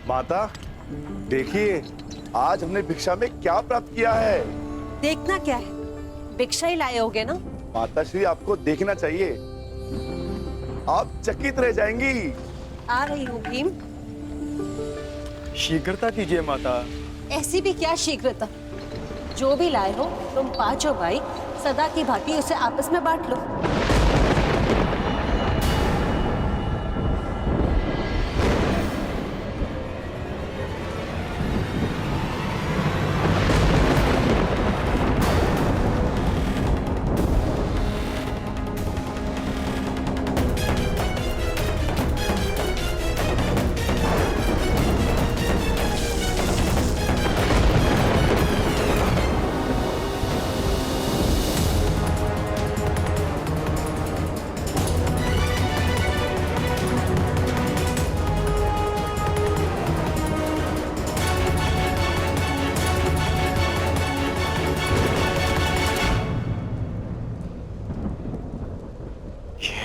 माता देखिए, आज हमने भिक्षा में क्या प्राप्त किया है। देखना क्या है, भिक्षा ही लाए होगे ना। माता श्री, आपको देखना चाहिए, आप चकित रह जाएंगी। आ रही हूँ भीम। शीघ्रता कीजिए माता। ऐसी भी क्या शीघ्रता, जो भी लाए हो तुम पांचों भाई सदा की भांति उसे आपस में बांट लो।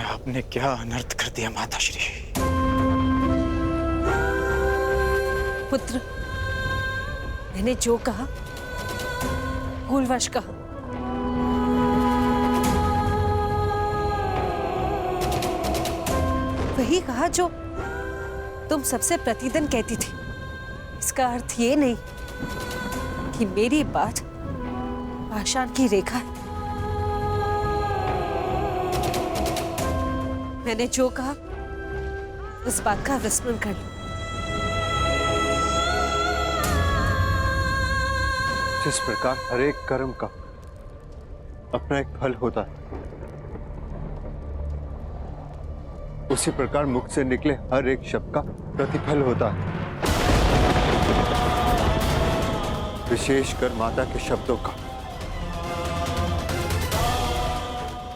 आपने क्या अनर्थ कर दिया माता श्री। पुत्र, मैंने जो कहा भूलवश कहा। वही कहा जो तुम सबसे प्रतिदिन कहती थी। इसका अर्थ ये नहीं कि मेरी बात पाषाण की रेखा है। मैंने जो कहा उस बात का विस्मरण कर लो। जिस प्रकार हर एक कर्म का अपना एक फल होता है, उसी प्रकार मुख से निकले हर एक शब्द का प्रतिफल होता है। विशेषकर माता के शब्दों का।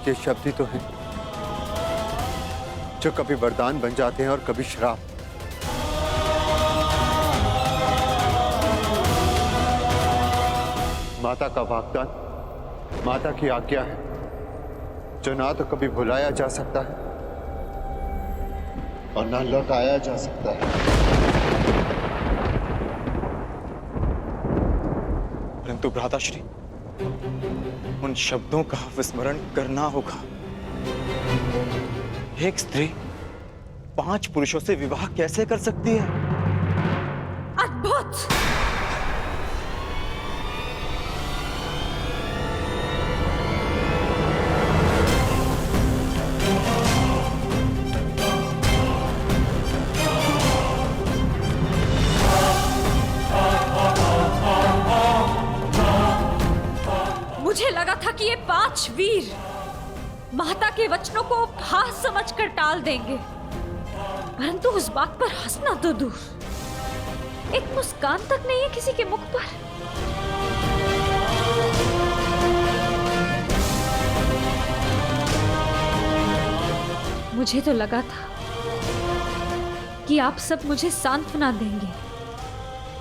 ये शब्द ही तो है जो कभी वरदान बन जाते हैं और कभी श्राप। माता का वाग्दान माता की आज्ञा है, जो ना तो कभी भुलाया जा सकता है और ना लौटाया जा सकता है। परंतु भ्राताश्री, उन शब्दों का विस्मरण करना होगा। एक स्त्री 5 पुरुषों से विवाह कैसे कर सकती है? अद्भुत! मुझे लगा था कि ये 5 वीर माता के वचनों को उपहास समझकर टाल देंगे, परंतु उस बात पर हंसना तो दूर, एक मुस्कान तक नहीं है किसी के मुख पर। मुझे तो लगा था कि आप सब मुझे सांत्वना देंगे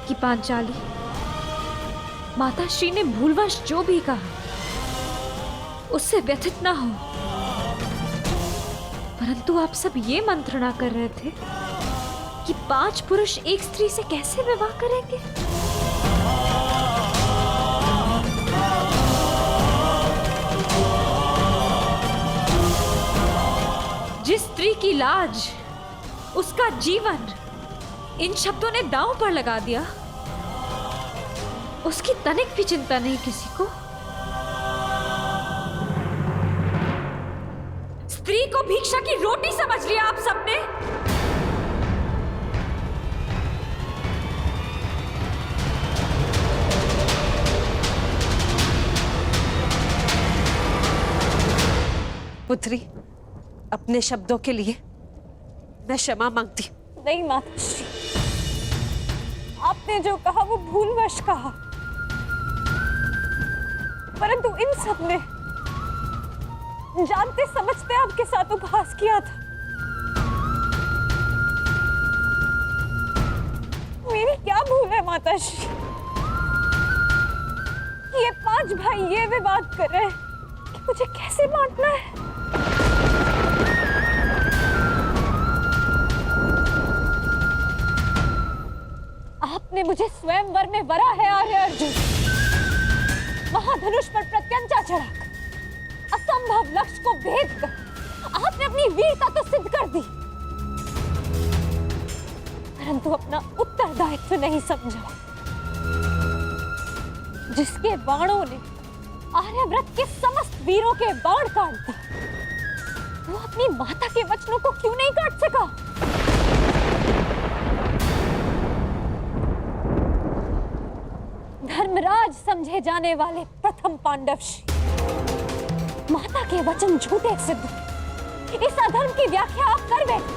कि पांचाली, माता श्री ने भूलवश जो भी कहा उससे व्यथित ना हो, परंतु आप सब ये मंत्रणा कर रहे थे कि 5 पुरुष एक स्त्री से कैसे विवाह करेंगे। जिस स्त्री की लाज, उसका जीवन इन शब्दों ने दांव पर लगा दिया, उसकी तनिक भी चिंता नहीं किसी को। स्त्री को भिक्षा की रोटी समझ लिया आप सबने। पुत्री, अपने शब्दों के लिए मैं क्षमा मांगती हूँ। नहीं माताश्री, आपने जो कहा वो भूलवश कहा, परंतु इन सब ने जानते समझते आपके साथ उपहास किया था। मेरी क्या भूल है माताश्री? ये 5 भाई ये विवाद कर रहे हैं कि मुझे कैसे बांटना है। आपने मुझे स्वयंवर में वरा है आर्य अर्जुन। महाधनुष पर प्रत्यंचा चढ़ाकर असंभव लक्ष्य को भेद कर आपने अपनी वीरता तो सिद्ध कर दी, परंतु अपना उत्तरदायित्व नहीं समझा। जिसके बाणों ने आर्यव्रत के समस्त वीरों के बाण काट दिए, वो अपनी माता के वचनों को क्यों नहीं काट सका? धर्मराज समझे जाने वाले प्रथम पांडवश्री, माता के वचन झूठे सिद्ध। इस अधर्म की व्याख्या आप कर बैठे,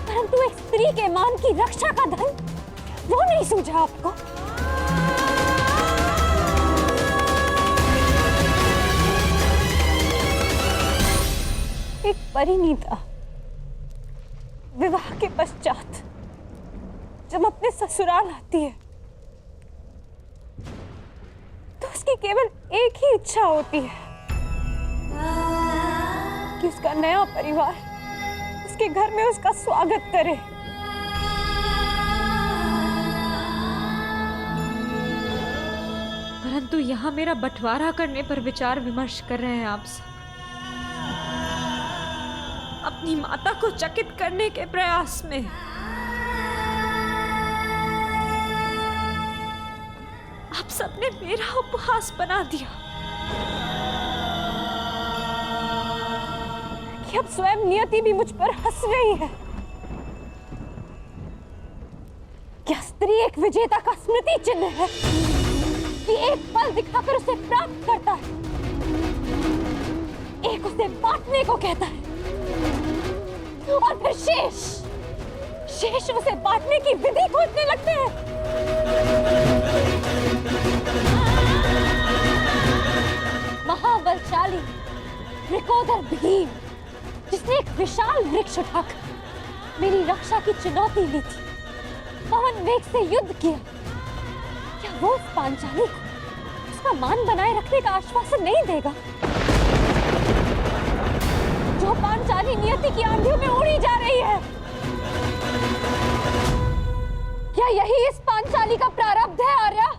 परंतु एक स्त्री के मान की रक्षा का धर्म वो नहीं सूझा आपको। एक परिणीता विवाह के पश्चात जब अपने ससुराल आती है तो उसकी केवल एक ही इच्छा होती है कि उसका नया परिवार उसके घर में उसका स्वागत करे। परंतु यहाँ मेरा बंटवारा करने पर विचार विमर्श कर रहे हैं आप सब, अपनी माता को चकित करने के प्रयास में। आप सबने मेरा उपहास बना दिया कि अब स्वयं नियति भी मुझ पर हंस रही है। क्या स्त्री एक विजेता का स्मृति चिन्ह है कि एक पल दिखाकर उसे प्राप्त करता है, एक उसे बांटने को कहता है और फिर शेष उसे बांटने की विधि खोजने लगते हैं। महाबलशाली वृकोदर भीम, जिसने एक विशाल वृक्ष उठाकर मेरी रक्षा की चुनौती ली थी, पवन वेग से युद्ध किया, क्या वो उस पांचाली को उसका मान बनाए रखने का आश्वासन नहीं देगा? जो पांचाली नियति की आंधियों में उड़ी जा रही है, क्या यही इस पांचाली का प्रारब्ध है आर्या?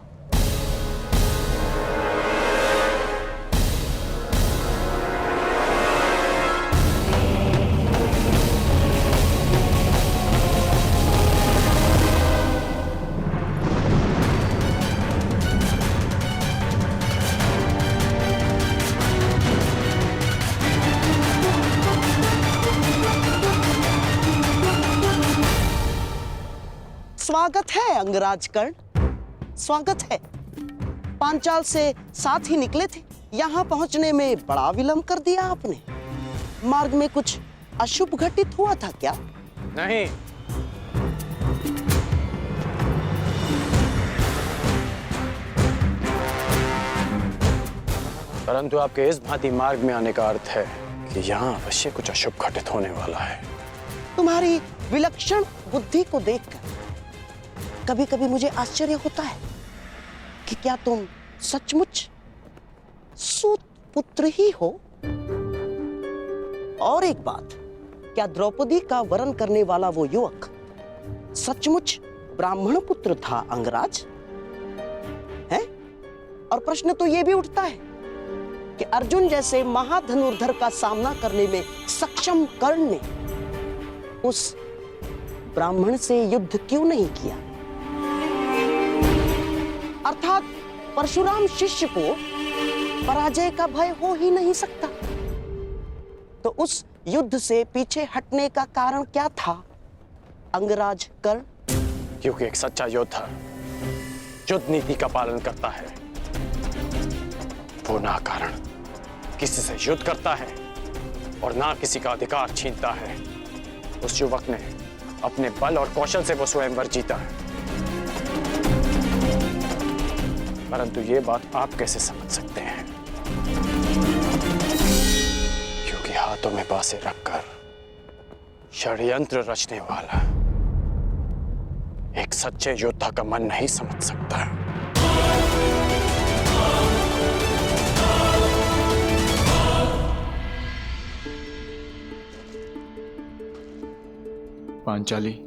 स्वागत है अंगराज कर्ण, स्वागत है। पांचाल से साथ ही निकले थे, यहाँ पहुंचने में बड़ा विलंब कर दिया आपने। मार्ग में कुछ अशुभ घटित हुआ था क्या? नहीं, परंतु आपके इस भांति मार्ग में आने का अर्थ है कि यहाँ अवश्य कुछ अशुभ घटित होने वाला है। तुम्हारी विलक्षण बुद्धि को देखकर कभी कभी मुझे आश्चर्य होता है कि क्या तुम सचमुच सूत पुत्र ही हो? और एक बात, क्या द्रौपदी का वरण करने वाला वो युवक सचमुच ब्राह्मण पुत्र था अंगराज? है? और प्रश्न तो ये भी उठता है कि अर्जुन जैसे महाधनुर्धर का सामना करने में सक्षम कर्ण ने उस ब्राह्मण से युद्ध क्यों नहीं किया? अर्थात परशुराम शिष्य को पराजय का भय हो ही नहीं सकता। तो उस युद्ध से पीछे हटने का कारण क्या था अंगराज कर्ण? क्योंकि एक सच्चा योद्धा युद्ध नीति का पालन करता है, वो ना कारण किसी से युद्ध करता है और ना किसी का अधिकार छीनता है। उस युवक ने अपने बल और कौशल से वो स्वयंवर जीता है। परंतु ये बात आप कैसे समझ सकते हैं? क्योंकि हाथों में बांसे रखकर षड्यंत्र रचने वाला एक सच्चे योद्धा का मन नहीं समझ सकता। पांचाली,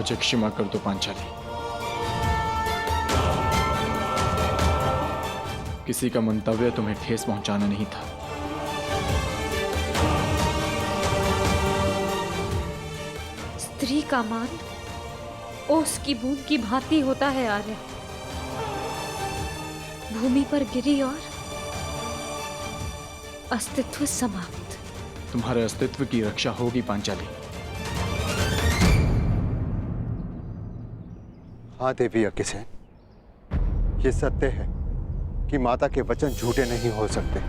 मुझे क्षमा कर दो पांचाली। किसी का मंतव्य तुम्हें ठेस पहुंचाना नहीं था। स्त्री का मान ओस की बूंद की भांति होता है आर्य। भूमि पर गिरी और अस्तित्व समाप्त। तुम्हारे अस्तित्व की रक्षा होगी पांचाली। हाँ देवी अग्निसेन, ये सत्य है कि माता के वचन झूठे नहीं हो सकते,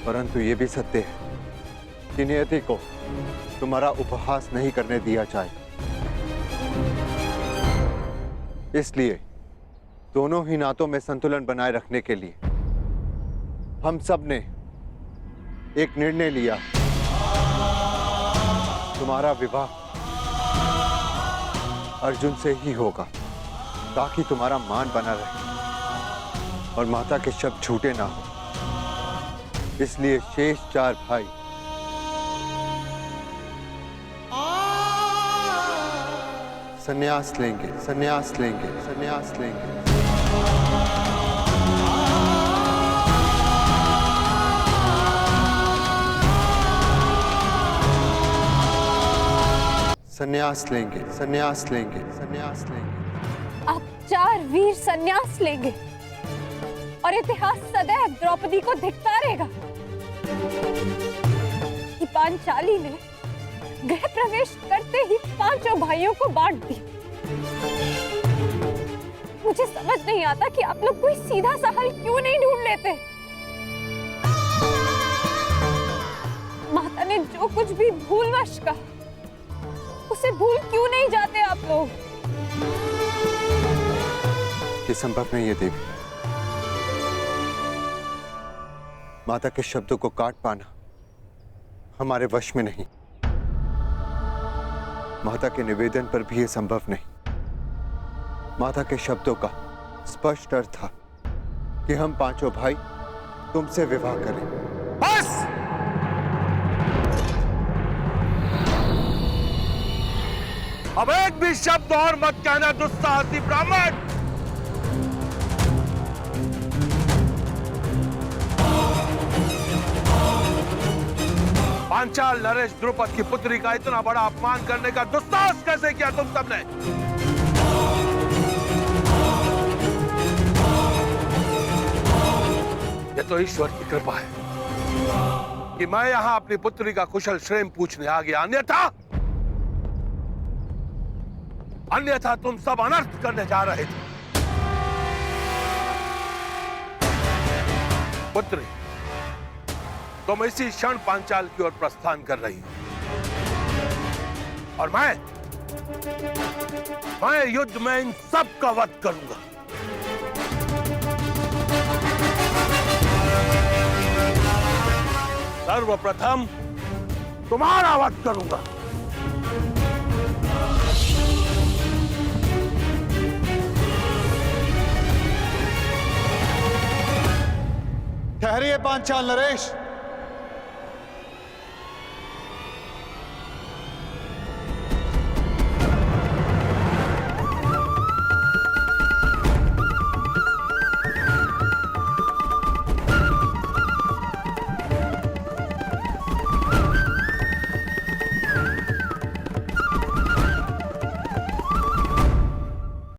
परंतु ये भी सत्य है कि नियति को तुम्हारा उपहास नहीं करने दिया जाए। इसलिए दोनों ही नातों में संतुलन बनाए रखने के लिए हम सब ने एक निर्णय लिया। तुम्हारा विवाह अर्जुन से ही होगा, ताकि तुम्हारा मान बना रहे और माता के शब्द झूठे ना हो। इसलिए शेष 4 भाई संन्यास लेंगे, संन्यास लेंगे, संन्यास लेंगे। संन्यास लेंगे, संन्यास लेंगे, संन्यास लेंगे। आप 4 वीर संन्यास लेंगे और इतिहास सदैव द्रौपदी को धिक्कारेगा कि पांचाली ने गृह प्रवेश करते ही 5 भाइयों को बांट दी। मुझे समझ नहीं आता कि आप लोग कोई सीधा सा हल क्यों नहीं ढूंढ लेते। माता ने जो कुछ भी भूलवश कहा, उसे भूल क्यों नहीं जाते आप लोग? ये संभव नहीं है देवी। माता के शब्दों को काट पाना हमारे वश में नहीं। माता के निवेदन पर भी यह संभव नहीं। माता के शब्दों का स्पष्ट अर्थ था कि हम 5 भाई तुमसे विवाह करें। बस! अब एक भी शब्द और मत कहना दुस्साहसी ब्राह्मण। पांचाल नरेश द्रुपद की पुत्री का इतना बड़ा अपमान करने का दुस्साहस कैसे किया तुम सबने? ये तो ईश्वर की कृपा है कि मैं यहां अपनी पुत्री का कुशल क्षेम पूछने आ गया। अन्यथा तुम सब अनर्थ करने जा रहे थे। पुत्री, तुम इसी क्षण पांचाल की ओर प्रस्थान कर रही हो और मैं युद्ध में इन सब का वध करूंगा। सर्वप्रथम तुम्हारा वध करूंगा। ठहरिए पांचाल नरेश।